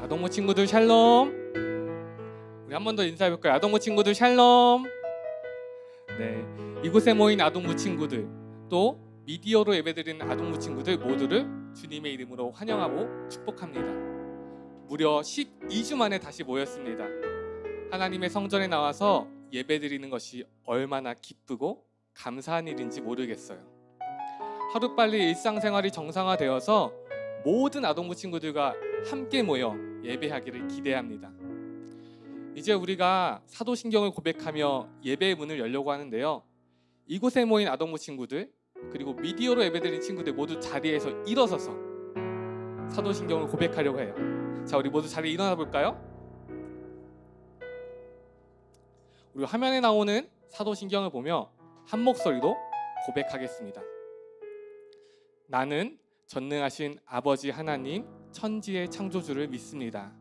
아동부 친구들 샬롬. 우리 한 번 더 인사해 볼까요? 아동부 친구들 샬롬. 네, 이곳에 모인 아동부 친구들, 또 미디어로 예배드리는 아동부 친구들 모두를 주님의 이름으로 환영하고 축복합니다. 무려 12주 만에 다시 모였습니다. 하나님의 성전에 나와서 예배드리는 것이 얼마나 기쁘고 감사한 일인지 모르겠어요. 하루빨리 일상생활이 정상화되어서 모든 아동부 친구들과 함께 모여 예배하기를 기대합니다. 이제 우리가 사도신경을 고백하며 예배의 문을 열려고 하는데요. 이곳에 모인 아동부 친구들, 그리고 미디어로 예배드리는 친구들 모두 자리에서 일어서서 사도신경을 고백하려고 해요. 자, 우리 모두 자리에 일어나 볼까요? 우리 화면에 나오는 사도신경을 보며 한 목소리로 고백하겠습니다. 나는 전능하신 아버지 하나님 천지의 창조주를 믿습니다.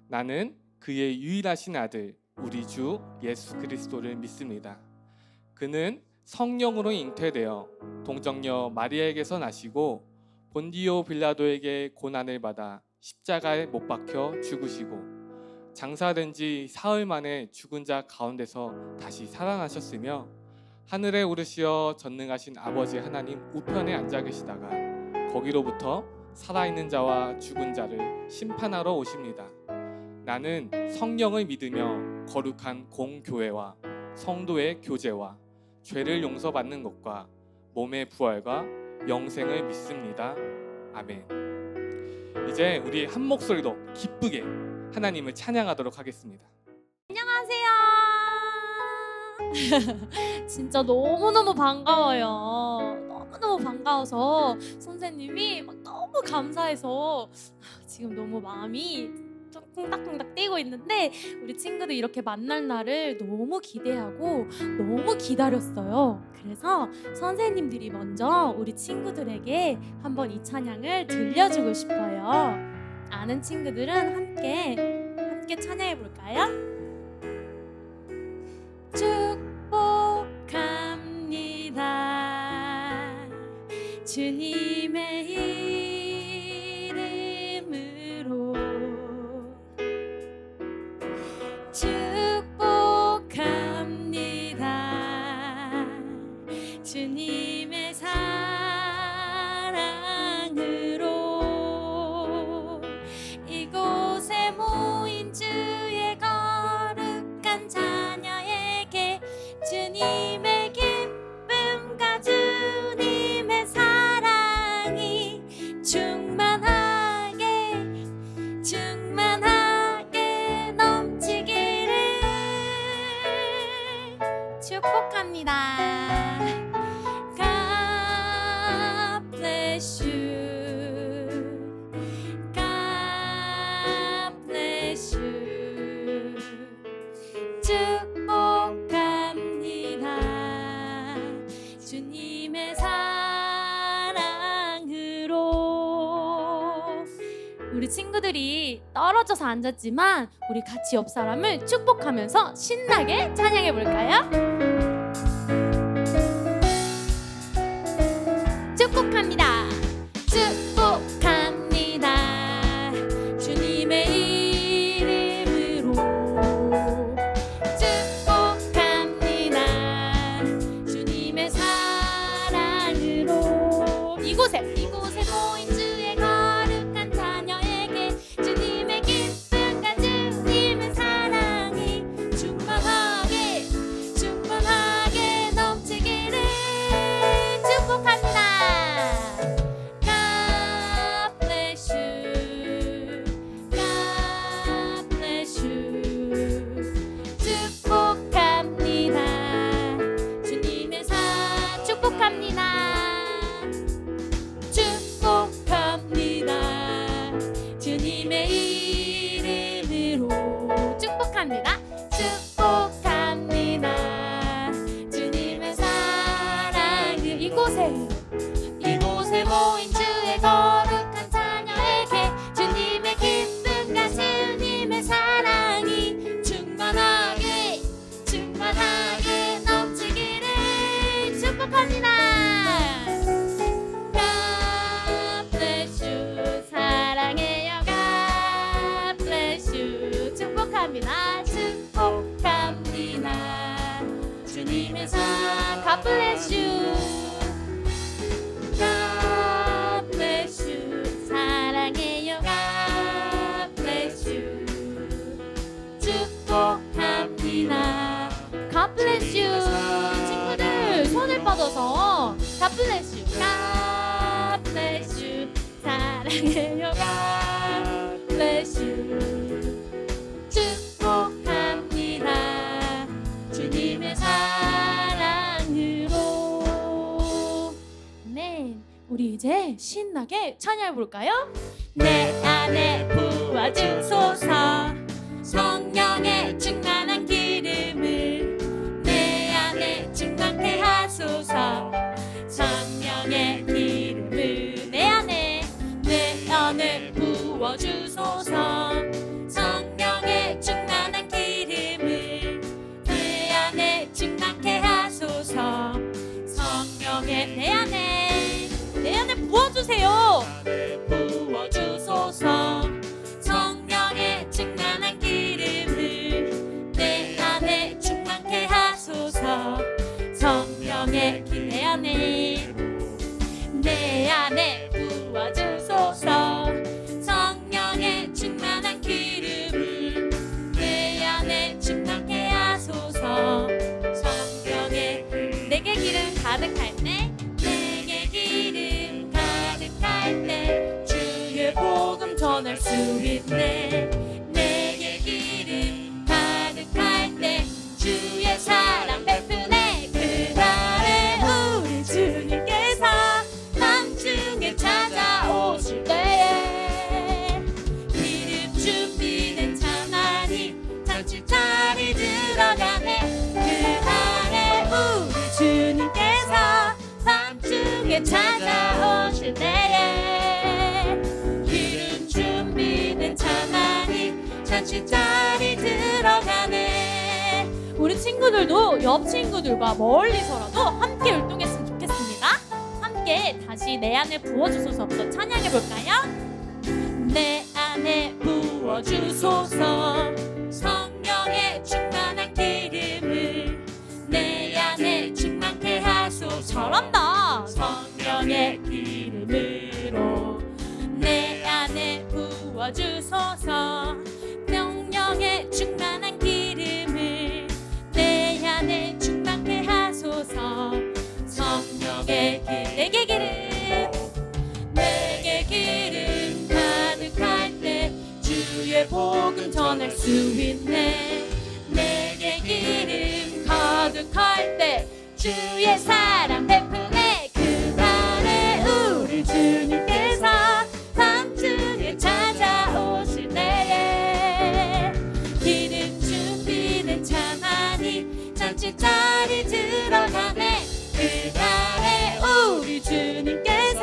나는 그의 유일하신 아들 우리 주 예수 그리스도를 믿습니다. 그는 성령으로 잉태되어 동정녀 마리아에게서 나시고 본디오 빌라도에게 고난을 받아 십자가에 못 박혀 죽으시고 장사된 지 사흘 만에 죽은 자 가운데서 다시 살아나셨으며 하늘에 오르시어 전능하신 아버지 하나님 우편에 앉아 계시다가 거기로부터 살아있는 자와 죽은 자를 심판하러 오십니다. 나는 성령을 믿으며 거룩한 공교회와 성도의 교제와 죄를 용서받는 것과 몸의 부활과 영생을 믿습니다. 아멘. 이제 우리 한 목소리로 기쁘게 하나님을 찬양하도록 하겠습니다. 안녕하세요. 진짜 너무너무 반가워요. 너무너무 반가워서 선생님이 막 너무 감사해서 지금 너무 마음이 콩닥콩닥 뛰고 있는데 우리 친구들 이렇게 만날 날을 너무 기대하고 너무 기다렸어요. 그래서 선생님들이 먼저 우리 친구들에게 한번 이 찬양을 들려주고 싶어요. 아는 친구들은 함께 찬양해 볼까요? 축복합니다. 주님의 이름으로 축복합니다. 주님의 사랑으로 이곳에 모인 주의 거룩한 자녀에게 주님의 기쁨과 주님의 사랑이 충만하게 넘치기를 축복합니다. God bless you. God bless you. 축복합니다. 주님의 사랑으로. 우리 친구들이 떨어져서 앉았지만 우리 같이 옆 사람을 축복하면서 신나게 찬양해 볼까요? 축복합니다. 축복합니다. 주님의 이름으로 축복합니다. 주님의 사랑으로 이곳에 모인 주의 거룩한 자녀에게 주님의 기쁨과 주님의 사랑이 충만하게 God bless you. God bless you. 사랑해요. God bless you. 축복합니다. God bless you. 친구들 손을 뻗어서 God bless you. God bless you. 사랑해요. God bless you. 축복합니다. 주님의 사랑으로. 네, 우리 이제 신나게 찬양해 볼까요? 내 안에 부어주소서. 성령의 충만한 기름을 내 안에 충만케 하소서. 성령의 기름을 내 안에 부어주소서. 성령의 충만한 기름을 내 안에 충만케 하소서. 성령의 내 안에 부어주세요. 부어주소서. 성령의 충만한 기름을 내 안에 충만케 하소서. 성령의 내 안에 부어주소서. 성령의 충만한 기름을 내 안에 충만케 하소서. 성령의 내게 기름 가득할 때, 내게 기름 가득할 때 주의 복음 전할 수 있네. 내게 기름 가득할 때 주의 사랑 베푸네. 그날에 우리 주님께서 밤중에 찾아오실 때에 기름 준비된 차만이 잔치자리 들어가네. 그날에 우리 주님께서 밤중에 찾아오실 때에 기름 준비된 차만이 잔치자리 들어가네. 우리 친구들도 옆 친구들과 멀리서라도 함께 율동했으면 좋겠습니다. 함께 다시 내 안에 부어주소서부터 찬양해 볼까요? 내 안에 부어주소서. 성령의 충만한 기름을 내 안에 충만케 하소서. 잘한다. 성령의 기름으로 내 안에 부어주소서. 성령의 충만한 기름을 내 안에 충만케 하소서. 성령의 내게 기름 가득할 때 주의 복음 전할 수 있네. 내게 기름 가득할 때 주의 사랑 베푸네. 그날에 우리 주님께서 밤중에 찾아오실 때에 기름 준비된 차만이 잔치자리 들어가네. 그날에 우리 주님께서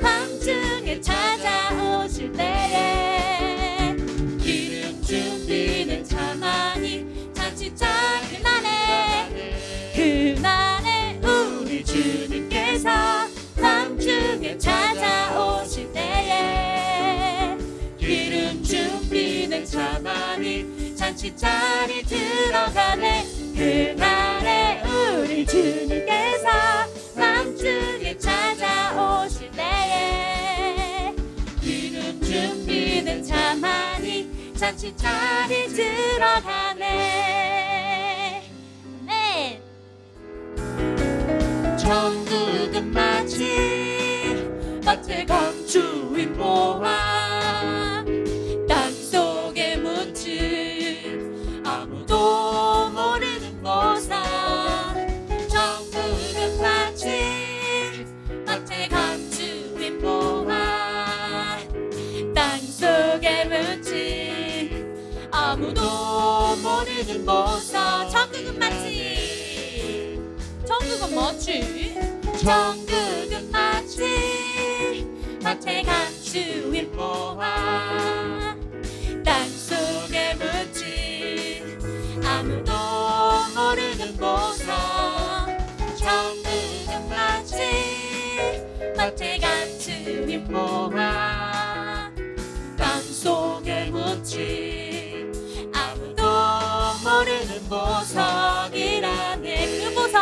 밤중에 찾아오실 때에 기름 준비된 차만이 잔치자리. 그날에 우리 주님께서 밤중에 찾아오실 때에 기름 준비된 차만이 잔치자리 들어가네. 그날에 우리 주님께서 밤중에 찾아오실 때에 기름 준비된 차만이 잔치자리 들어가네. 네. 천국은 마치 밭에 감추인 보화, 땅속에 묻힌 아무도 모르는 보상. 천국은 마치 밭에 감추인 보화, 땅속에 묻힌 아무도 모르는 보석. 천국은 마치 천국은 마치 밭에 감추인 보화, 땅속에 묻힌 아무도 모르는 보석. 천국은 마치 밭에 감추인 보화, 땅속에 묻힌 아무도 모르는 보석이라네. 그 보석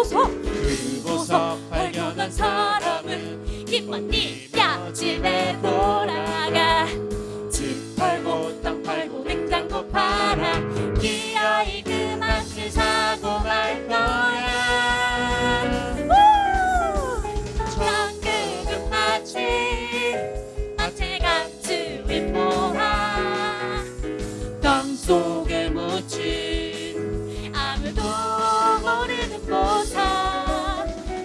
그 보석 발견한 사람은 기쁜 뛰며 집에 돌아가. 집 팔고 땅 팔고 냉장고 팔아 기어이 그 맛을 사고 말 거야. 천국은 마치 마치 감추인 모아 땅속에 묻힌 아무도 모르는 보석.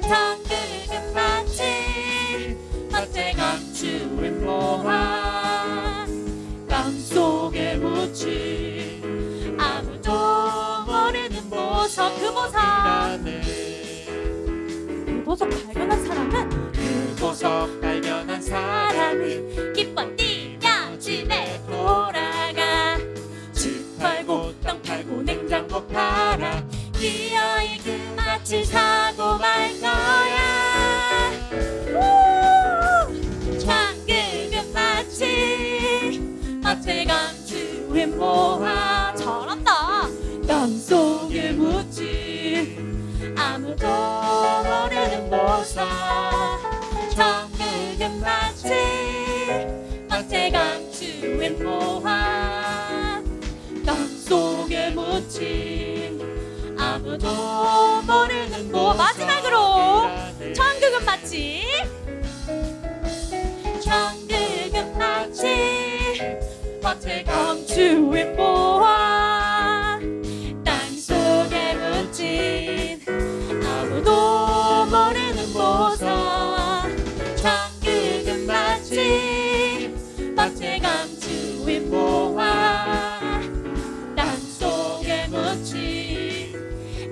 천국은 마치 마치 감추인 모아 땅속에 묻힌 아무도 모르는 보석. 그 보석 발견한 사람은 그 보석 발견한 사람은 기뻐 뛰며 집에 돌아가. 집 팔고 땅 팔고 냉장고 팔아 기어이 그 맛을 사고 말 거야. 천국은 마치 마치 감추인 모아. 잘한다. 땅속에 묻힌 아무도 모르는 보석. 천국은 마치 마치 감추인 모아 땅속에 묻힌 아무도 모르는 보석. 마지막으로 천국은 마치 천국은 마치 마치 감추인 모아 땅속에 묻힌 아무도 모르는 보석. 천국은 마치 마치 감추인 모아 땅속에 묻힌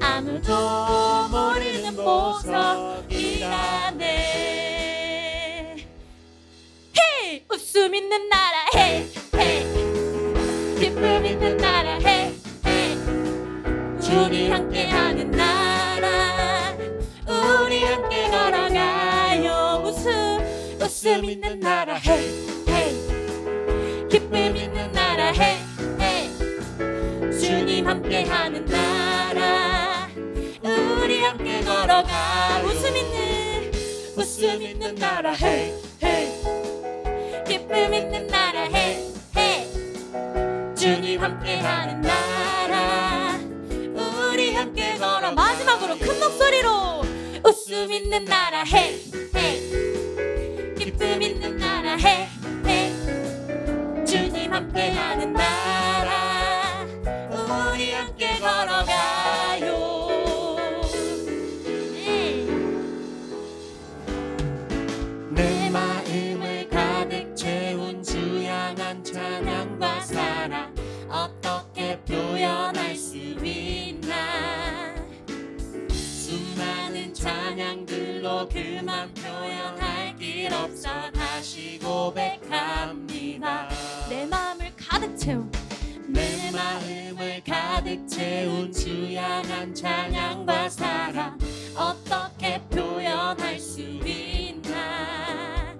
아무도 모르는 보석이라네. 헤이! 웃음 있는 나라 헤이 헤이. 기쁨 있는 나라 헤이 헤이. 주님 함께하는 나라 우리 함께 걸어가요. 웃음 있는 나라 헤이 헤이. 기쁨 있는 나라 헤이 헤이. 주님 함께하는 나라 우리 함께 걸어가. 웃음 있는 나라 헤이 헤이. 기쁨 있는 나라 헤이 헤이. 주님 함께하는 나라 우리 함께 걸어. 마지막으로 큰 목소리로 웃음 있는 나라 헤이 헤이. 기쁨 있는 나라 헤이 헤이. 주님 함께하는 나라 우리 함께 걸어가요. 내 마음을 가득 채운 주 향한 찬양과 사랑 어떻게 표현할 수 있나. 수많은 찬양들로 그만 표현할 길 없어 다시 고백합니다. 내 마음을 가득 채운 내 마음을 가득 채운 주 향한 찬양과 사랑 어떻게 표현할 수 있나.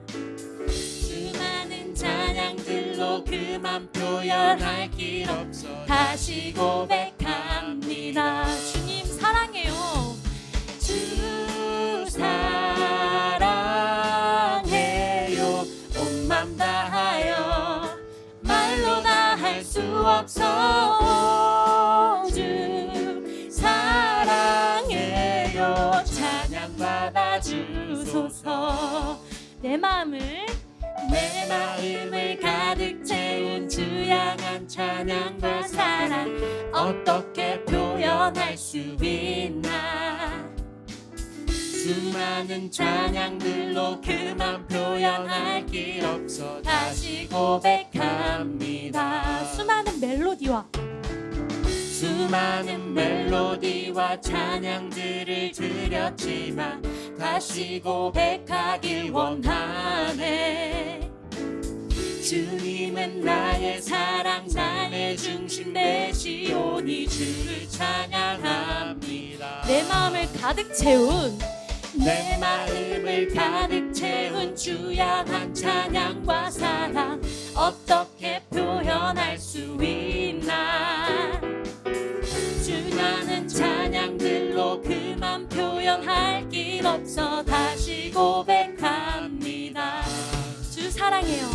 수많은 찬양들로 그만 표현할 길 없어 다시 고백합니다. 주님 사랑해요. 주 사랑해요. 온 맘 다하여 말로 다 할 수 없어. 주 사랑해요. 찬양 받아주소서. 내 마음을 가득 채운 주 향한 찬양과 사랑 어떻게 표현할 수 있나. 수많은 찬양들로 그만 표현할 길 없어 다시 고백합니다. 수많은 멜로디와 찬양들을 드렸지만 다시 고백하길 원하네. 주님은 나의 사랑 나의 중심 되시오니 주를 찬양합니다. 내 마음을 가득 채운 주 향한 찬양과 사랑 어떻게 표현할 수 있나. 수많은 찬양들로 그 말로만 표현할 길 없어 다시 고백합니다. 주 사랑해요.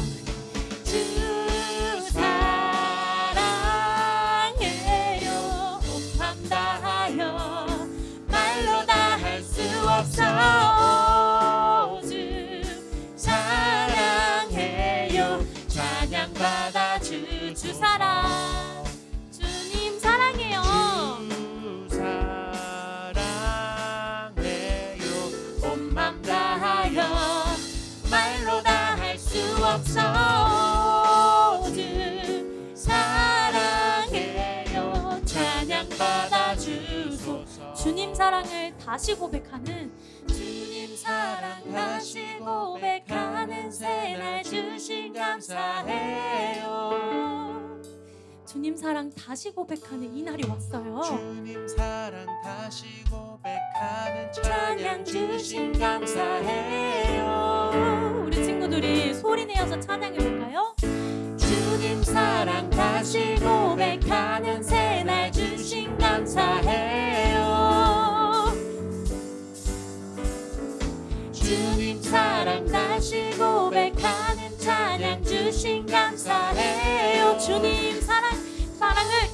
주 사랑해요. 온 맘 다하여 말로 다 할 수 없어. 주 사랑해요. 찬양 받아 주 사랑. 주님 사랑해요. 주 사랑해요. 온 맘 다하여 말로 다 할 수 없어. 주 사랑해요. 찬양 받아 주소서. 주님 사랑을 다시 고백하는 주님 사랑 다시 고백하는 새날 주신 감사해요. 주님 사랑 다시 고백하는 이 날이 왔어요. 주님 사랑 다시 고백하는 찬양 주신 감사해요. 우리 친구들이 소리 내어서 찬양해 볼까요? 주님 사랑 다시 고백하는 새날 주신 감사해요. 주님 사랑 다시 고백하는 찬양 주신 감사해요. 주님 사랑을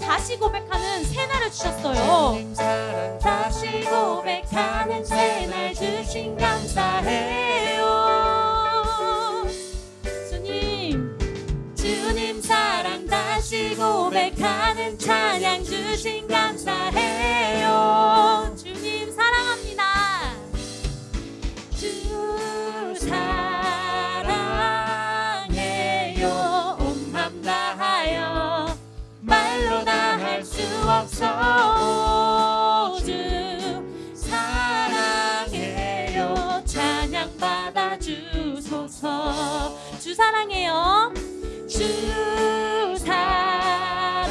다시 고백하는 새날을 주셨어요. 주님 사랑 다시 고백하는 새날 주신 감사해요. 주님 사랑 다시 고백하는 찬양 주신 감사해요. 주님 사랑합니다. 주 사랑해요. 온 맘 다하여 말로 다 할 수 없어. 주 사랑해요. 찬양 받아 주소서. 주 사랑해요. 주 사랑해요.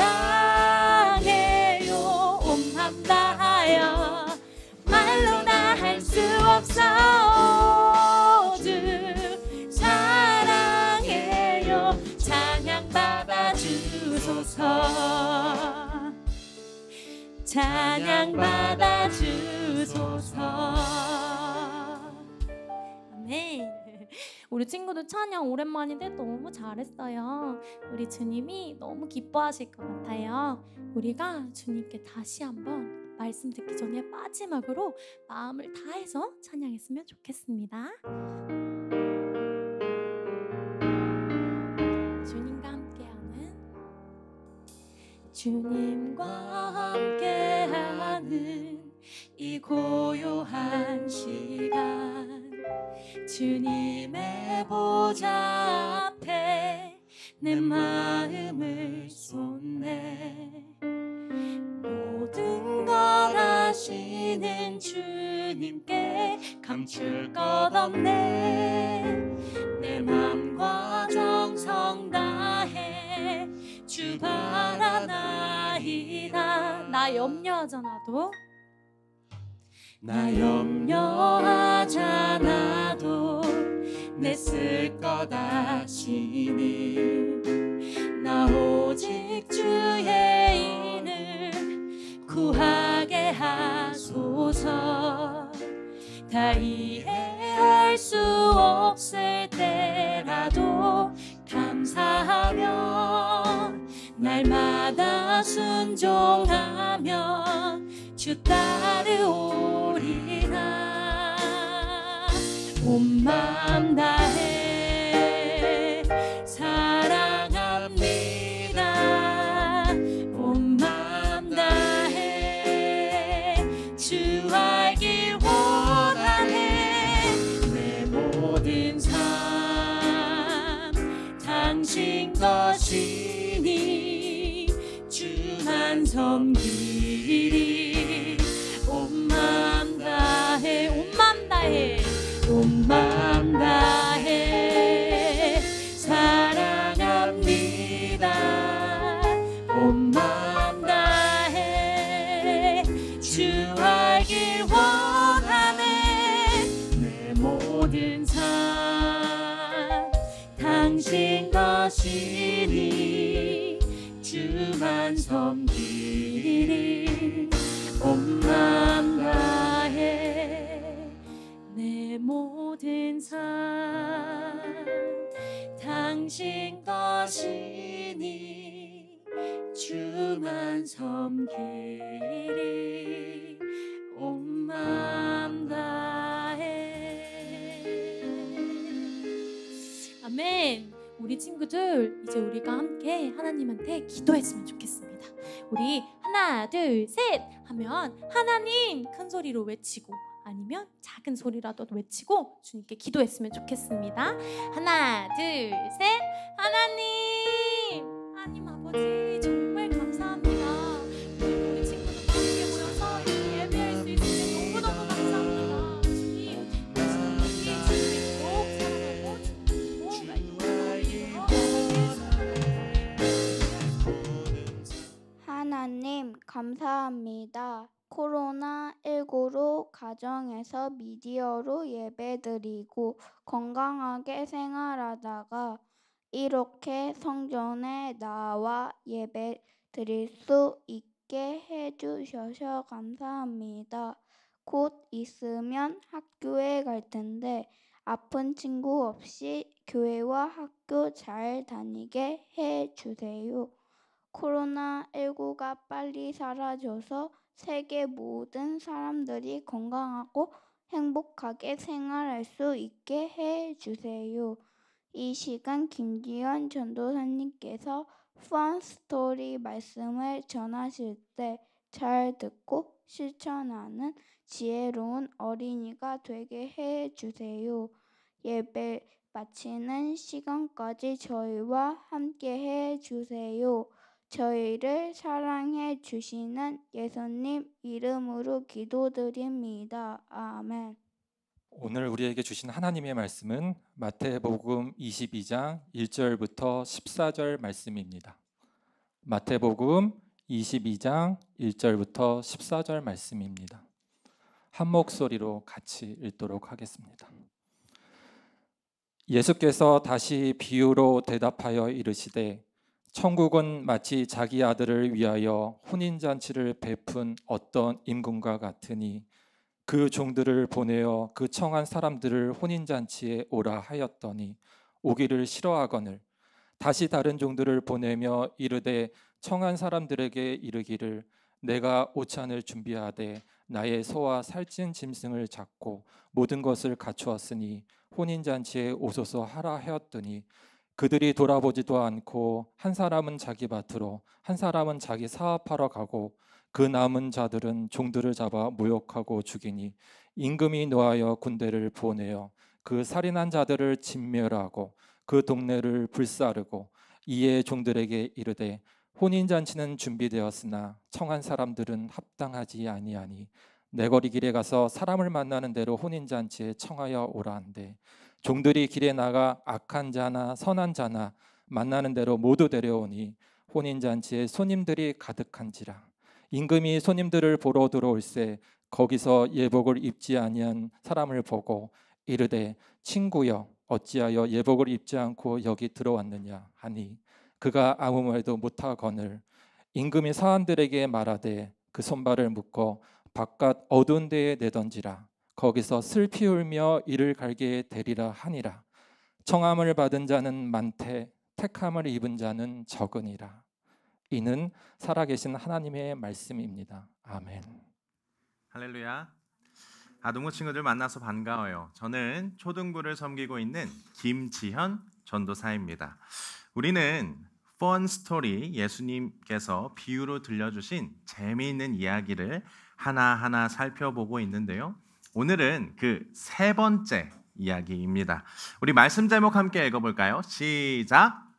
온 맘 다하여 말로 다 할 수 없어. 주 사랑해요. 찬양 받아 주소서. 찬양 받아 주소서. 아멘. 우리 친구들 찬양 오랜만인데 너무 잘했어요. 우리 주님이 너무 기뻐하실 것 같아요. 우리가 주님께 다시 한번 말씀 듣기 전에 마지막으로 마음을 다해서 찬양했으면 좋겠습니다. 주님과 함께하는 주님과 함께하는 이 고요한 시간 주님의 보좌 앞에 내 마음을 쏟네. 모든 것 아시는 주님께 감출 것 없네. 내 맘과 정성 다해 주 바라나이다. 나 염려하잖아도 나 염려하잖아도 내 쓸 것 아시니 나 오직 주의 인을 구하게 하소서. 다 이해할 수 없을 때라도 감사하며 날마다 순종하며 주 따르오리라. 온 맘 다해 사랑합니다. 온 맘 다해 주 알길 원하네. 내 모든 삶 당신 것이니 주만 섬기리. 온 맘 다해 온 맘 다해 온 맘 다해 사랑합니다. 온 맘 다해 주 알길 원하네. 내 모든 삶 당신 것이니 주만 섬기리. 온 맘 다해 당신 것이니 주만 섬기리 온 마음 다해. 아멘. 우리 친구들 이제 우리가 함께 하나님한테 기도했으면 좋겠습니다. 우리 하나 둘 셋 하면 하나님 큰 소리로 외치고 아니면 작은 소리라도 외치고 주님께 기도했으면 좋겠습니다. 하나 둘 셋. 하나님 아버지 정말 감사합니다. 우리 친구들 함께 모여서 이렇게 예배할 수 있으니 너무너무 감사합니다. 주님 주님이 꼭 사랑하고 하나님 감사합니다. 코로나19로 가정에서 미디어로 예배드리고 건강하게 생활하다가 이렇게 성전에 나와 예배 드릴 수 있게 해주셔서 감사합니다. 곧 있으면 학교에 갈 텐데 아픈 친구 없이 교회와 학교 잘 다니게 해주세요. 코로나19가 빨리 사라져서 세계 모든 사람들이 건강하고 행복하게 생활할 수 있게 해주세요. 이 시간 김지현 전도사님께서 Fun Story 말씀을 전하실 때 잘 듣고 실천하는 지혜로운 어린이가 되게 해주세요. 예배 마치는 시간까지 저희와 함께 해주세요. 저희를 사랑해 주시는 예수님 이름으로 기도드립니다. 아멘. 오늘 우리에게 주신 하나님의 말씀은 마태복음 22장 1절부터 14절 말씀입니다. 마태복음 22장 1절부터 14절 말씀입니다. 한 목소리로 같이 읽도록 하겠습니다. 예수께서 다시 비유로 대답하여 이르시되 천국은 마치 자기 아들을 위하여 혼인잔치를 베푼 어떤 임금과 같으니 그 종들을 보내어 그 청한 사람들을 혼인잔치에 오라 하였더니 오기를 싫어하거늘 다시 다른 종들을 보내며 이르되 청한 사람들에게 이르기를 내가 오찬을 준비하되 나의 소와 살찐 짐승을 잡고 모든 것을 갖추었으니 혼인잔치에 오소서 하라 하였더니 그들이 돌아보지도 않고 한 사람은 자기 밭으로 한 사람은 자기 사업하러 가고 그 남은 자들은 종들을 잡아 모욕하고 죽이니 임금이 노하여 군대를 보내어 그 살인한 자들을 진멸하고 그 동네를 불사르고 이에 종들에게 이르되 혼인잔치는 준비되었으나 청한 사람들은 합당하지 아니하니 내거리 길에 가서 사람을 만나는 대로 혼인잔치에 청하여 오라 한대 종들이 길에 나가 악한 자나 선한 자나 만나는 대로 모두 데려오니 혼인잔치에 손님들이 가득한지라 임금이 손님들을 보러 들어올세 거기서 예복을 입지 아니한 사람을 보고 이르되 친구여 어찌하여 예복을 입지 않고 여기 들어왔느냐 하니 그가 아무 말도 못하거늘 임금이 사람들에게 말하되 그 손발을 묶어 바깥 어두운 데에 내던지라 거기서 슬피 울며 이를 갈게 되리라 하니라 청함을 받은 자는 많되 택함을 입은 자는 적으니라. 이는 살아계신 하나님의 말씀입니다. 아멘. 할렐루야. 아동부 친구들 만나서 반가워요. 저는 초등부를 섬기고 있는 김지현 전도사입니다. 우리는 Fun Story, 예수님께서 비유로 들려주신 재미있는 이야기를 하나하나 살펴보고 있는데요. 오늘은 그 세 번째 이야기입니다. 우리 말씀 제목 함께 읽어볼까요? 시작!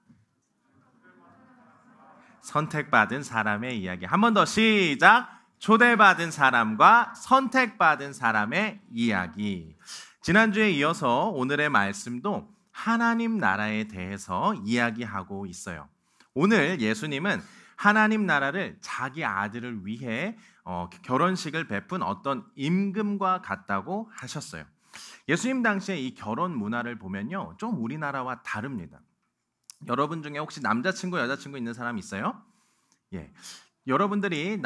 선택받은 사람의 이야기. 한 번 더 시작! 초대받은 사람과 선택받은 사람의 이야기. 지난주에 이어서 오늘의 말씀도 하나님 나라에 대해서 이야기하고 있어요. 오늘 예수님은 하나님 나라를 자기 아들을 위해 결혼식을 베푼 어떤 임금과 같다고 하셨어요. 예수님 당시에 이 결혼 문화를 보면요, 좀 우리나라와 다릅니다. 여러분 중에 혹시 남자친구, 여자친구 있는 사람 있어요? 예. 여러분들이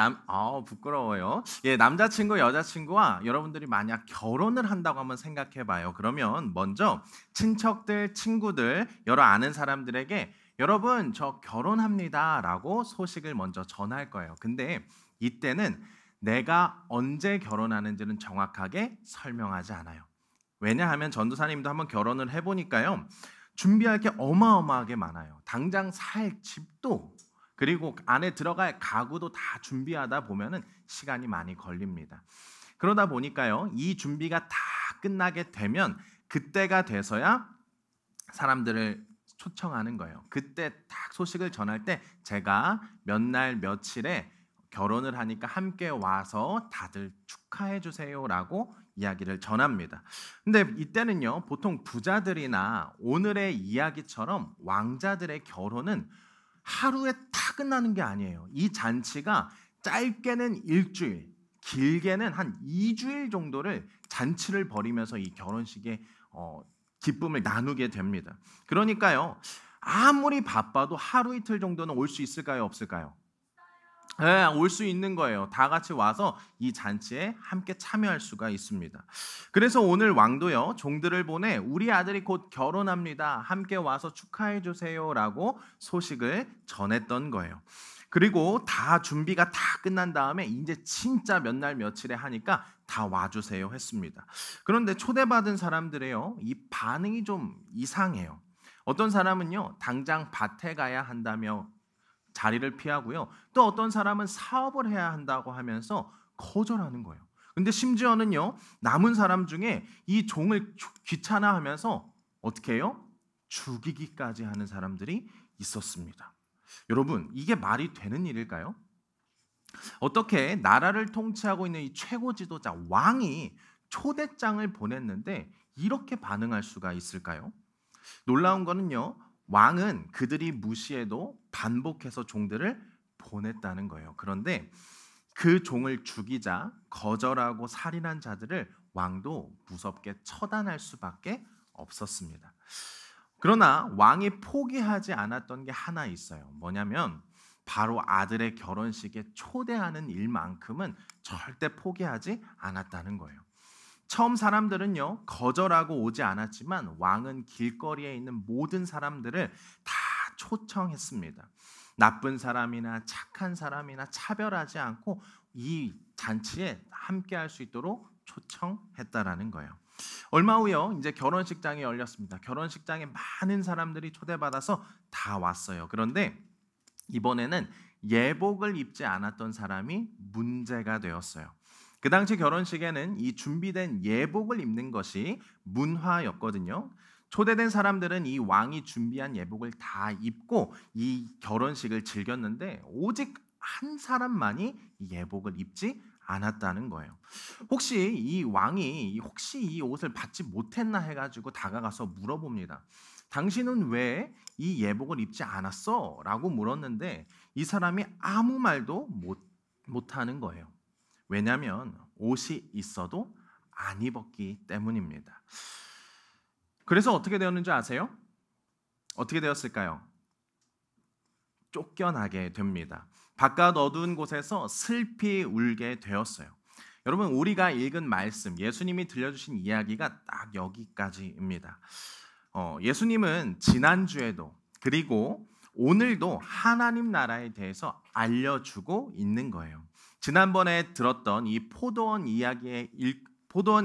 부끄러워요. 예, 남자친구, 여자친구와 여러분들이 만약 결혼을 한다고 한번 생각해 봐요. 그러면 먼저 친척들, 친구들, 여러 아는 사람들에게 여러분, 저 결혼합니다 라고 소식을 먼저 전할 거예요. 근데 이때는 내가 언제 결혼하는지는 정확하게 설명하지 않아요. 왜냐하면 전도사님도 한번 결혼을 해보니까요, 준비할 게 어마어마하게 많아요. 당장 살 집도, 그리고 안에 들어갈 가구도 다 준비하다 보면은 시간이 많이 걸립니다. 그러다 보니까요, 이 준비가 다 끝나게 되면 그때가 돼서야 사람들을 초청하는 거예요. 그때 딱 소식을 전할 때 제가 몇 날 며칠에 결혼을 하니까 함께 와서 다들 축하해 주세요라고 이야기를 전합니다. 근데 이때는요, 보통 부자들이나 오늘의 이야기처럼 왕자들의 결혼은 하루에 다 끝나는 게 아니에요. 이 잔치가 짧게는 일주일, 길게는 한 2주일 정도를 잔치를 벌이면서 이 결혼식의 기쁨을 나누게 됩니다. 그러니까요, 아무리 바빠도 하루 이틀 정도는 올 수 있을까요, 없을까요? 네, 올 수 있는 거예요. 다 같이 와서 이 잔치에 함께 참여할 수가 있습니다. 그래서 오늘 왕도요, 종들을 보내 우리 아들이 곧 결혼합니다. 함께 와서 축하해 주세요라고 소식을 전했던 거예요. 그리고 다 준비가 다 끝난 다음에 이제 진짜 몇 날 며칠에 하니까 다 와주세요 했습니다. 그런데 초대받은 사람들의요, 이 반응이 좀 이상해요. 어떤 사람은요, 당장 밭에 가야 한다며 자리를 피하고요, 또 어떤 사람은 사업을 해야 한다고 하면서 거절하는 거예요. 근데 심지어는요, 남은 사람 중에 이 종을 귀찮아하면서 어떻게 해요? 죽이기까지 하는 사람들이 있었습니다. 여러분, 이게 말이 되는 일일까요? 어떻게 나라를 통치하고 있는 이 최고 지도자 왕이 초대장을 보냈는데 이렇게 반응할 수가 있을까요? 놀라운 거는요, 왕은 그들이 무시해도 반복해서 종들을 보냈다는 거예요. 그런데 그 종을 죽이자 거절하고 살인한 자들을 왕도 무섭게 처단할 수밖에 없었습니다. 그러나 왕이 포기하지 않았던 게 하나 있어요. 뭐냐면 바로 아들의 결혼식에 초대하는 일만큼은 절대 포기하지 않았다는 거예요. 처음 사람들은요, 거절하고 오지 않았지만 왕은 길거리에 있는 모든 사람들을 다 초청했습니다. 나쁜 사람이나 착한 사람이나 차별하지 않고 이 잔치에 함께할 수 있도록 초청했다라는 거예요. 얼마 후요, 이제 결혼식장이 열렸습니다. 결혼식장에 많은 사람들이 초대받아서 다 왔어요. 그런데 이번에는 예복을 입지 않았던 사람이 문제가 되었어요. 그 당시 결혼식에는 이 준비된 예복을 입는 것이 문화였거든요. 초대된 사람들은 이 왕이 준비한 예복을 다 입고 이 결혼식을 즐겼는데 오직 한 사람만이 이 예복을 입지 않았다는 거예요. 혹시 이 왕이 이 옷을 받지 못했나 해가지고 다가가서 물어봅니다. 당신은 왜 이 예복을 입지 않았어? 라고 물었는데 이 사람이 아무 말도 못하는 거예요. 왜냐하면 옷이 있어도 안 입었기 때문입니다. 그래서 어떻게 되었는지 아세요? 어떻게 되었을까요? 쫓겨나게 됩니다. 바깥 어두운 곳에서 슬피 울게 되었어요. 여러분, 우리가 읽은 말씀, 예수님이 들려주신 이야기가 딱 여기까지입니다. 예수님은 지난주에도 그리고 오늘도 하나님 나라에 대해서 알려주고 있는 거예요. 지난번에 들었던 이 포도원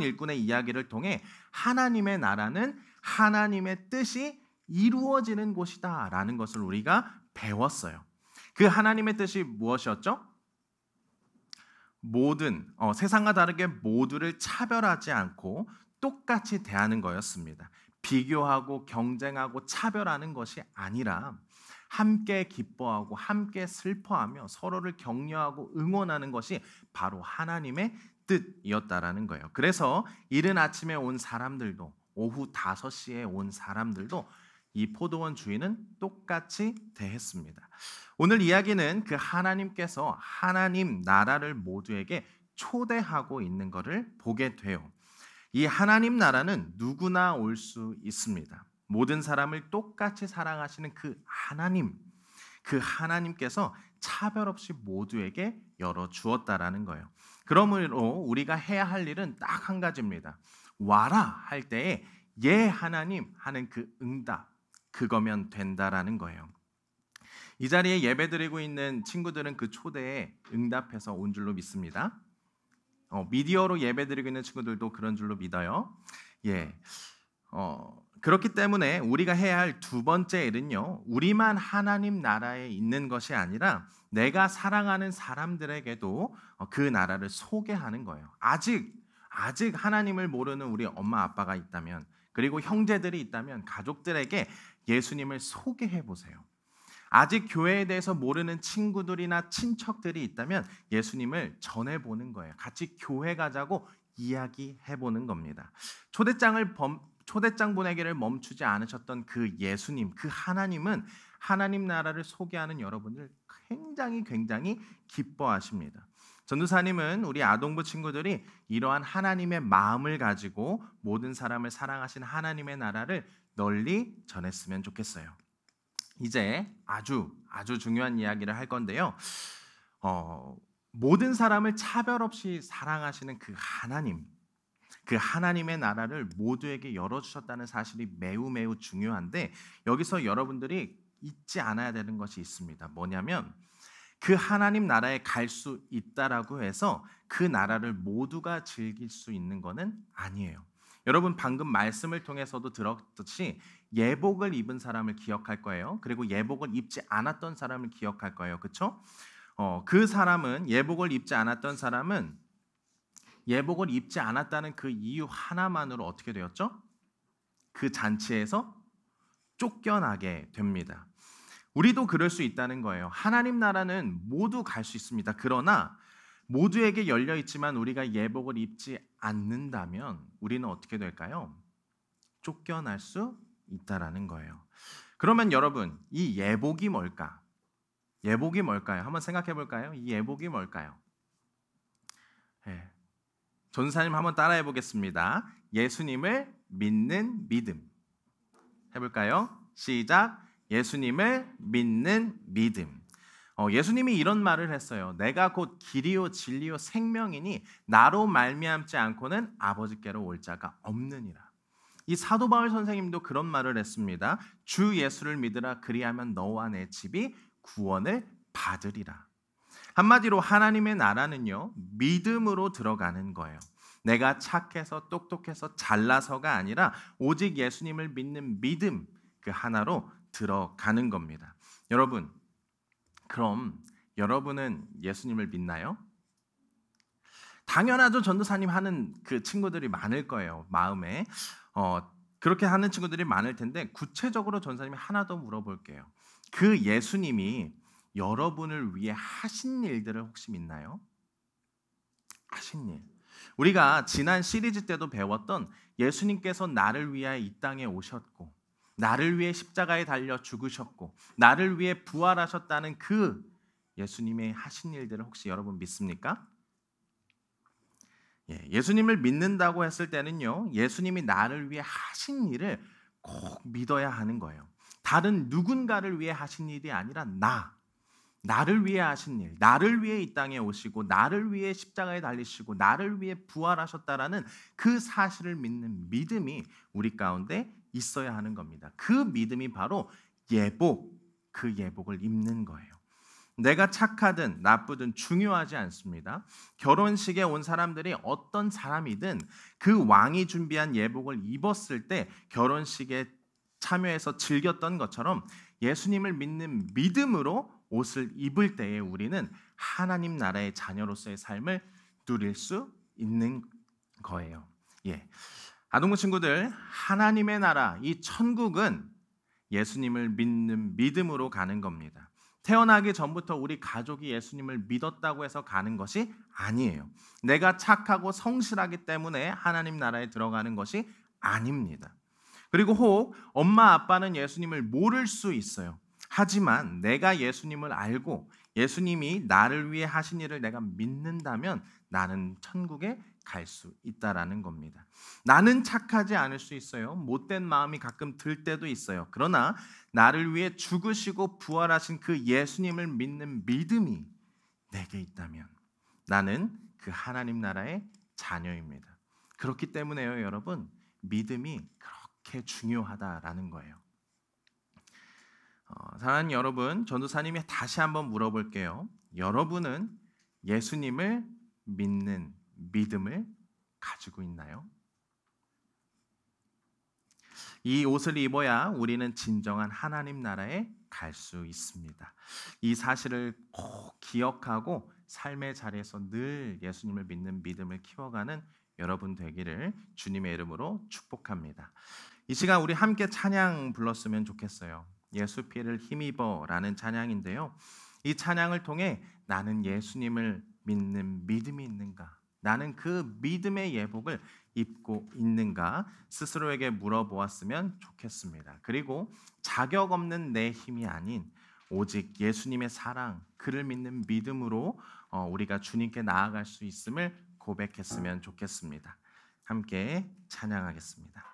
일꾼의 이야기를 통해 하나님의 나라는 하나님의 뜻이 이루어지는 곳이다 라는 것을 우리가 배웠어요. 그 하나님의 뜻이 무엇이었죠? 세상과 다르게 모두를 차별하지 않고 똑같이 대하는 거였습니다. 비교하고 경쟁하고 차별하는 것이 아니라 함께 기뻐하고 함께 슬퍼하며 서로를 격려하고 응원하는 것이 바로 하나님의 뜻이었다라는 거예요. 그래서 이른 아침에 온 사람들도 오후 5시에 온 사람들도 이 포도원 주인은 똑같이 대했습니다. 오늘 이야기는 그 하나님께서 하나님 나라를 모두에게 초대하고 있는 것을 보게 돼요. 이 하나님 나라는 누구나 올 수 있습니다. 모든 사람을 똑같이 사랑하시는 그 하나님께서 차별 없이 모두에게 열어주었다라는 거예요. 그러므로 우리가 해야 할 일은 딱 한 가지입니다. 와라 할 때에 예 하나님 하는 그 응답, 그거면 된다라는 거예요. 이 자리에 예배드리고 있는 친구들은 그 초대에 응답해서 온 줄로 믿습니다. 미디어로 예배드리고 있는 친구들도 그런 줄로 믿어요. 예, 그렇기 때문에 우리가 해야 할 두 번째 일은요, 우리만 하나님 나라에 있는 것이 아니라 내가 사랑하는 사람들에게도 그 나라를 소개하는 거예요. 아직 하나님을 모르는 우리 엄마 아빠가 있다면, 그리고 형제들이 있다면 가족들에게 예수님을 소개해 보세요. 아직 교회에 대해서 모르는 친구들이나 친척들이 있다면 예수님을 전해보는 거예요. 같이 교회 가자고 이야기해보는 겁니다. 초대장 보내기를 멈추지 않으셨던 그 예수님, 그 하나님은 하나님 나라를 소개하는 여러분을 굉장히 기뻐하십니다. 전도사님은 우리 아동부 친구들이 이러한 하나님의 마음을 가지고 모든 사람을 사랑하신 하나님의 나라를 널리 전했으면 좋겠어요. 이제 아주 중요한 이야기를 할 건데요. 모든 사람을 차별 없이 사랑하시는 그 하나님의 나라를 모두에게 열어주셨다는 사실이 매우 중요한데, 여기서 여러분들이 잊지 않아야 되는 것이 있습니다. 뭐냐면 그 하나님 나라에 갈 수 있다라고 해서 그 나라를 모두가 즐길 수 있는 것은 아니에요. 여러분 방금 말씀을 통해서도 들었듯이 예복을 입은 사람을 기억할 거예요. 그리고 예복을 입지 않았던 사람을 기억할 거예요. 그렇죠? 그 사람은, 예복을 입지 않았던 사람은 예복을 입지 않았다는 그 이유 하나만으로 어떻게 되었죠? 그 잔치에서 쫓겨나게 됩니다. 우리도 그럴 수 있다는 거예요. 하나님 나라는 모두 갈 수 있습니다. 그러나 모두에게 열려 있지만 우리가 예복을 입지 않는다면 우리는 어떻게 될까요? 쫓겨날 수 있다라는 거예요. 그러면 여러분, 이 예복이 뭘까? 예복이 뭘까요? 한번 생각해 볼까요? 이 예복이 뭘까요? 네. 전사님 한번 따라해 보겠습니다. 예수님을 믿는 믿음. 해볼까요? 시작. 예수님을 믿는 믿음. 예수님이 이런 말을 했어요. 내가 곧 길이요 진리요 생명이니 나로 말미암지 않고는 아버지께로 올 자가 없느니라. 이 사도 바울 선생님도 그런 말을 했습니다. 주 예수를 믿으라, 그리하면 너와 내 집이 구원을 받으리라. 한마디로 하나님의 나라는요, 믿음으로 들어가는 거예요. 내가 착해서 똑똑해서 잘나서가 아니라 오직 예수님을 믿는 믿음, 그 하나로 들어가는 겁니다. 여러분, 그럼 여러분은 예수님을 믿나요? 당연하죠. 전도사님 하는 그 친구들이 많을 거예요. 마음에 그렇게 하는 친구들이 많을 텐데, 구체적으로 전도사님이 하나 더 물어볼게요. 그 예수님이 여러분을 위해 하신 일들을 혹시 믿나요? 하신 일. 우리가 지난 시리즈 때도 배웠던 예수님께서 나를 위하여 이 땅에 오셨고 나를 위해 십자가에 달려 죽으셨고 나를 위해 부활하셨다는 그 예수님의 하신 일들을 혹시 여러분 믿습니까? 예수님을 믿는다고 했을 때는요, 예수님이 나를 위해 하신 일을 꼭 믿어야 하는 거예요. 다른 누군가를 위해 하신 일이 아니라 나를 위해 하신 일, 나를 위해 이 땅에 오시고 나를 위해 십자가에 달리시고 나를 위해 부활하셨다라는 그 사실을 믿는 믿음이 우리 가운데 있어야 하는 겁니다. 그 믿음이 바로 예복, 그 예복을 입는 거예요. 내가 착하든 나쁘든 중요하지 않습니다. 결혼식에 온 사람들이 어떤 사람이든 그 왕이 준비한 예복을 입었을 때 결혼식에 참여해서 즐겼던 것처럼 예수님을 믿는 믿음으로 옷을 입을 때에 우리는 하나님 나라의 자녀로서의 삶을 누릴 수 있는 거예요. 아동부 친구들, 하나님의 나라, 이 천국은 예수님을 믿는 믿음으로 가는 겁니다. 태어나기 전부터 우리 가족이 예수님을 믿었다고 해서 가는 것이 아니에요. 내가 착하고 성실하기 때문에 하나님 나라에 들어가는 것이 아닙니다. 그리고 혹 엄마 아빠는 예수님을 모를 수 있어요. 하지만 내가 예수님을 알고 예수님이 나를 위해 하신 일을 내가 믿는다면 나는 천국에 갈 수 있다라는 겁니다. 나는 착하지 않을 수 있어요. 못된 마음이 가끔 들 때도 있어요. 그러나 나를 위해 죽으시고 부활하신 그 예수님을 믿는 믿음이 내게 있다면 나는 그 하나님 나라의 자녀입니다. 그렇기 때문에요, 여러분, 믿음이 그렇게 중요하다라는 거예요. 사랑하는 여러분, 전도사님이 다시 한번 물어볼게요. 여러분은 예수님을 믿는 믿음을 가지고 있나요? 이 옷을 입어야 우리는 진정한 하나님 나라에 갈 수 있습니다. 이 사실을 꼭 기억하고 삶의 자리에서 늘 예수님을 믿는 믿음을 키워가는 여러분 되기를 주님의 이름으로 축복합니다. 이 시간 우리 함께 찬양 불렀으면 좋겠어요. 예수 피를 힘입어 라는 찬양인데요. 이 찬양을 통해 나는 예수님을 믿는 믿음이 있는가? 나는 그 믿음의 예복을 입고 있는가? 스스로에게 물어보았으면 좋겠습니다. 그리고 자격 없는 내 힘이 아닌 오직 예수님의 사랑, 그를 믿는 믿음으로 우리가 주님께 나아갈 수 있음을 고백했으면 좋겠습니다. 함께 찬양하겠습니다.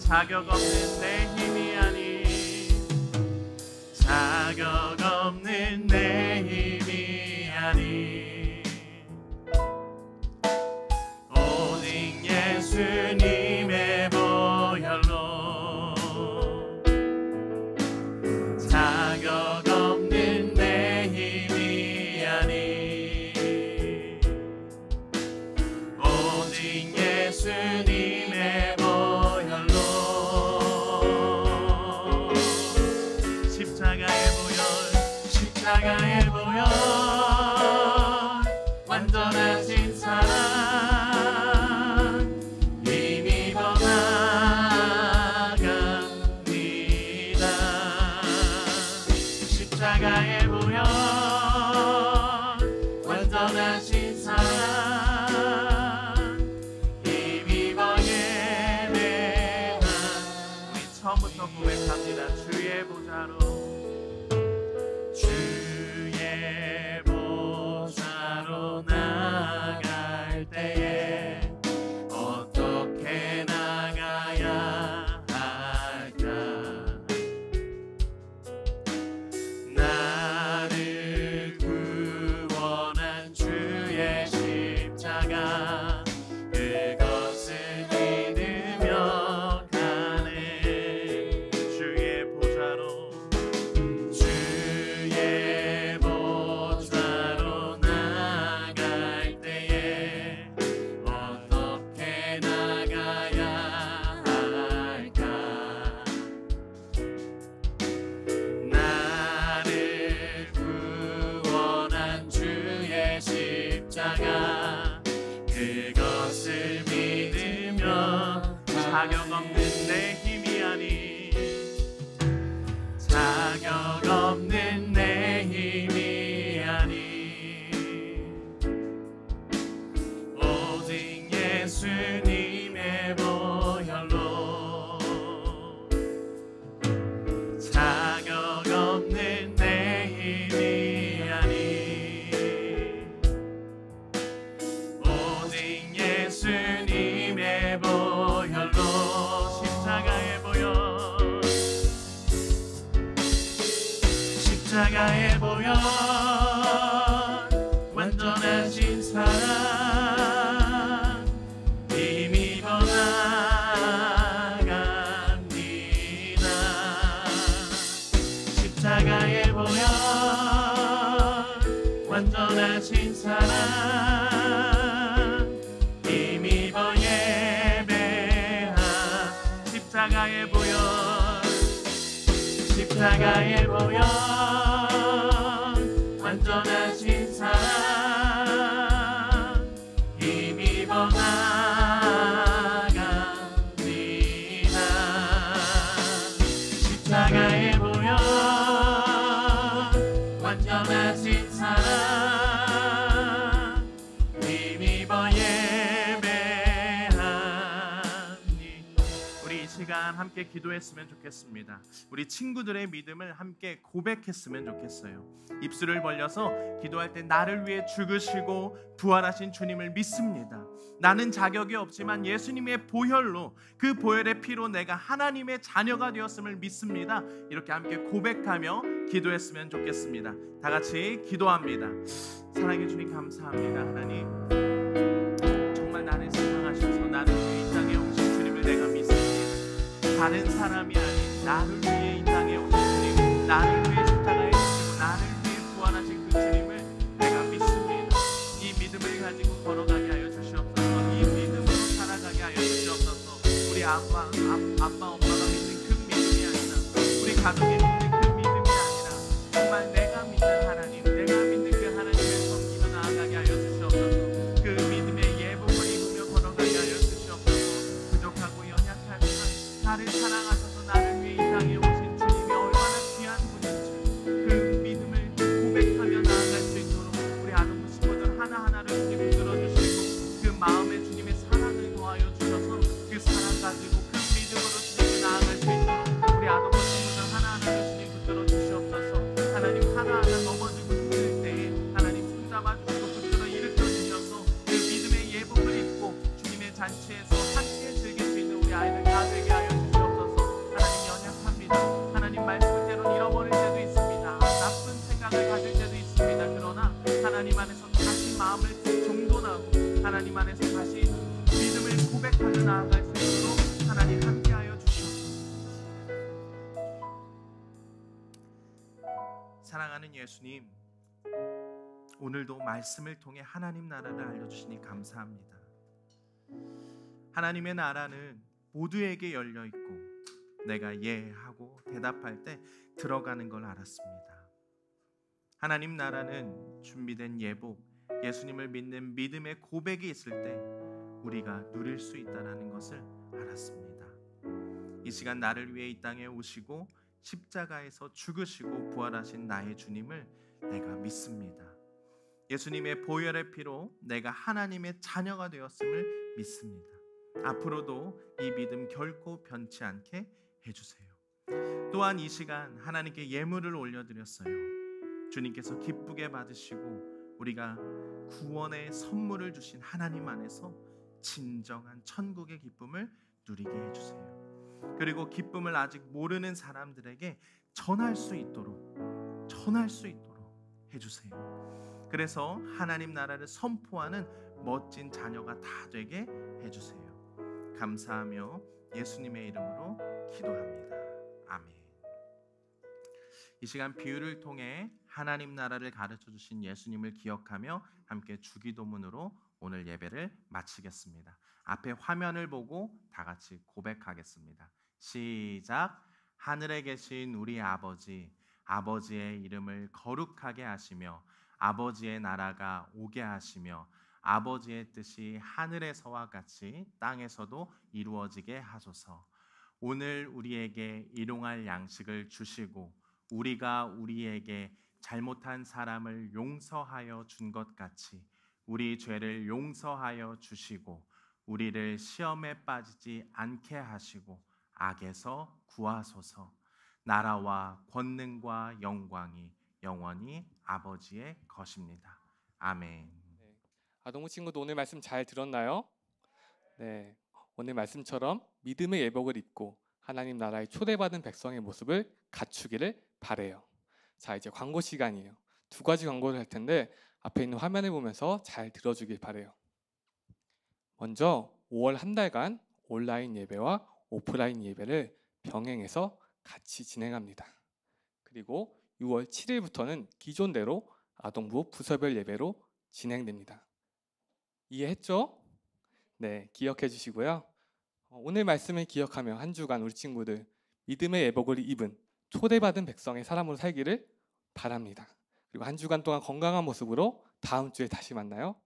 자격 없는 내 힘이 아닌 자격 없는 내 힘이 아닌 오직 예수님의 보혈로 자격 없는 내 힘이 아닌 오직 예수님의 십자가의 보혈 완전하신 사랑 힘입어 나갑니다. 십자가의 보혈 완전하신 사랑 힘입어 예배하. 우리 처음부터 고백합니다. 주의 보좌로 나갈 때에 어떻게 나가야 할까? 나를 구원한 주의 십자가 그것을 믿으며 자격 없는 내 힘이 아닌 자격 없는 내 힘이 아닌 오직 예수님의 보혈로 자격 없는 내 힘이 아닌 오직 예수님의 보혈로 십자가의 보혈 십자가의 보혈 완전하신 사랑 힘입어 나갑니다. 십자가의 보혈 완전하신 사랑 힘입어 예배하 십자가의 보혈 십자가의 보혈 완전하신 사랑 힘입어 나갑니다. 십자가의 보혈 완전하신 사랑 힘입어 예배하니 우리 이 시간 함께 기도했으면 좋겠습니다. 우리 친구들의 믿음을 함께 고백했으면 좋겠어요. 입술을 벌려서 기도할 때 나를 위해 죽으시고 부활하신 주님을 믿습니다. 나는 자격이 없지만 예수님의 보혈로 그 보혈의 피로 내가 하나님의 자녀가 되었음을 믿습니다. 이렇게 함께 고백하며 기도했으면 좋겠습니다. 다 같이 기도합니다. 사랑해 주님 감사합니다. 하나님 정말 나를 사랑하셔서 나를 위해 이 땅에 오신 주님을 내가 믿습니다. 다른 사람이 아닌 나를 위해 이 땅에 오신 주님, 나를 위해 십자가에 지시고 나를 위해 부활하신 그 주님을 내가 믿습니다. 이 믿음을 가지고 걸어가게 하여 주시옵소서. 이 믿음으로 살아가게 하여 주시옵소서. 우리 아빠 엄마가 믿는 그 믿음이 아니라 우리 가족이 믿는 그 믿음이 아니라 정말 내가 믿는 하나님, 내가 믿는 그 하나님을 섬기며 나아가게 하여 주시옵소서. 그 믿음의 예복을 입으며 걸어가게 하여 주시옵소서. 부족하고 연약하지만 나를 사랑하셔서 나를 위해 이 땅에 오신 주님이 얼마나 귀한 분인지 그 믿음을 고백하며 나아갈 수 있도록 우리 아동부 친구들 하나하나를 주님 붙들어 주시고 그 마음에 주님의 사랑을 더하여 주셔서 그 사랑 가지고 그 믿음으로 주님을 나아갈 수 있도록 우리 아동부 친구들 하나하나를 주님 붙들어 주시옵소서. 하나님 하나하나 넘어지고 힘들 때에 하나님 손잡아 주시고 붙들어 일으켜 주셔서 그 믿음의 예복을 입고 주님의 잔치에서 함께 즐길 수 있는 우리 아이들 다 되게 하여 주시옵소서. 하나님 연약합니다. 하나님 말씀을 때론 잃어버릴 때도 있습니다. 나쁜 생각을 가질 때도 있습니다. 그러나 하나님 안에서 다시 마음을 정돈하고 하나님 안에서 다시 믿음을 고백하며 나아갈 수 있도록 하나님 함께하여 주시옵소서. 사랑하는 예수님, 오늘도 말씀을 통해 하나님 나라를 알려주시니 감사합니다. 하나님의 나라는 모두에게 열려 있고 내가 예 하고 대답할 때 들어가는 걸 알았습니다. 하나님 나라는 준비된 예복, 예수님을 믿는 믿음의 고백이 있을 때 우리가 누릴 수 있다는 것을 알았습니다. 이 시간 나를 위해 이 땅에 오시고 십자가에서 죽으시고 부활하신 나의 주님을 내가 믿습니다. 예수님의 보혈의 피로 내가 하나님의 자녀가 되었음을 믿습니다. 앞으로도 이 믿음 결코 변치 않게 해주세요. 또한 이 시간 하나님께 예물을 올려드렸어요. 주님께서 기쁘게 받으시고 우리가 구원의 선물을 주신 하나님 안에서 진정한 천국의 기쁨을 누리게 해주세요. 그리고 기쁨을 아직 모르는 사람들에게 전할 수 있도록 해주세요. 그래서 하나님 나라를 선포하는 멋진 자녀가 다 되게 해주세요. 감사하며 예수님의 이름으로 기도합니다. 아멘. 이 시간 비유를 통해 하나님 나라를 가르쳐 주신 예수님을 기억하며 함께 주기도문으로 오늘 예배를 마치겠습니다. 앞에 화면을 보고 다 같이 고백하겠습니다. 시작. 하늘에 계신 우리 아버지, 아버지의 이름을 거룩하게 하시며 아버지의 나라가 오게 하시며 아버지의 뜻이 하늘에서와 같이 땅에서도 이루어지게 하소서. 오늘 우리에게 일용할 양식을 주시고 우리가 우리에게 잘못한 사람을 용서하여 준 것 같이 우리 죄를 용서하여 주시고 우리를 시험에 빠지지 않게 하시고 악에서 구하소서. 나라와 권능과 영광이 영원히 아버지의 것입니다. 아멘. 아동부 친구도 오늘 말씀 잘 들었나요? 네, 오늘 말씀처럼 믿음의 예복을 입고 하나님 나라에 초대받은 백성의 모습을 갖추기를 바래요. 자, 이제 광고 시간이에요. 두 가지 광고를 할 텐데 앞에 있는 화면을 보면서 잘 들어주길 바래요. 먼저 5월 한 달간 온라인 예배와 오프라인 예배를 병행해서 같이 진행합니다. 그리고 6월 7일부터는 기존대로 아동부 부서별 예배로 진행됩니다. 이해했죠? 네, 기억해 주시고요. 오늘 말씀을 기억하며 한 주간 우리 친구들 믿음의 예복을 입은 초대받은 백성의 사람으로 살기를 바랍니다. 그리고 한 주간 동안 건강한 모습으로 다음 주에 다시 만나요.